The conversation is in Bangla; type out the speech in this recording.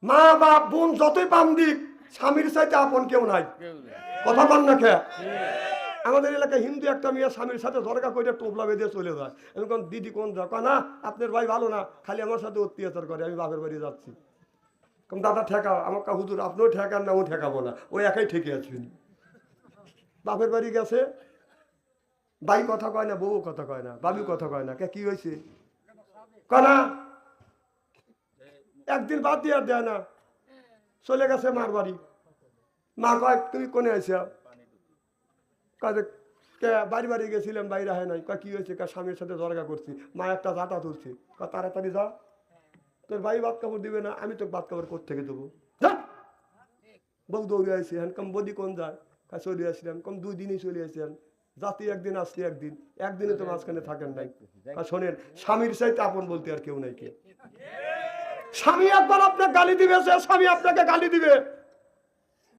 মা বাপ বোন যতই পাম দিক স্বামীর চাইতে আপন কেউ নাই। কথা বল না খেয়া। আমাদের এলাকায় হিন্দু একটা মেয়ে স্বামীর সাথে দরকার করে টোপলা বেঁধে চলে যায়। আমি কোন দিদি কোন যা না আপনার ভাই ভালো না, খালি আমার সাথে অত্যাচার করে, আমি বাপের বাড়ি যাচ্ছি। কম দাদা ঠেকাও আমাকে, হুজুর আপনিও ঠেকান না, ও ঠেকাবো না, ওই একাই ঠেকে আছেন। বাপের বাড়ি গেছে, ভাই কথা কয় না, বউ কথা কয় না, বাবু কথা কয় না, কে কি হয়েছে কনা, একদিন বাদ দিয়ে আর দেয় না, চলে গেছে মার বাড়ি। মা কয় তুমি কোনে আইসা, কাজে কে বাড়ি বাড়ি গেছিলাম, বাইরে হয় নাই, কি হয়েছে, স্বামীর সাথে দরকার করছি, মা একটা জাটা তুলছি, তাড়াতাড়ি যা, তোর ভাই ভাত কাপড় দিবে না, আমি তোকে ভাত কাপড় কোত্থেকে দেবো, বউ দৌড়ে আসি। হ্যাঁ কম বদি কোন যায়, চলে আসলাম, কম 2 দিনই চলে আসলাম, জাতি একদিন আসছি একদিন, একদিনে তো মাঝখানে থাকেন নাই। শোনেন, স্বামীর চাইতে আপন বলতে আর কেউ নাই। কে স্বামী একবার আপনাকে গালি দিবে, সে স্বামী আপনাকে গালি দিবে।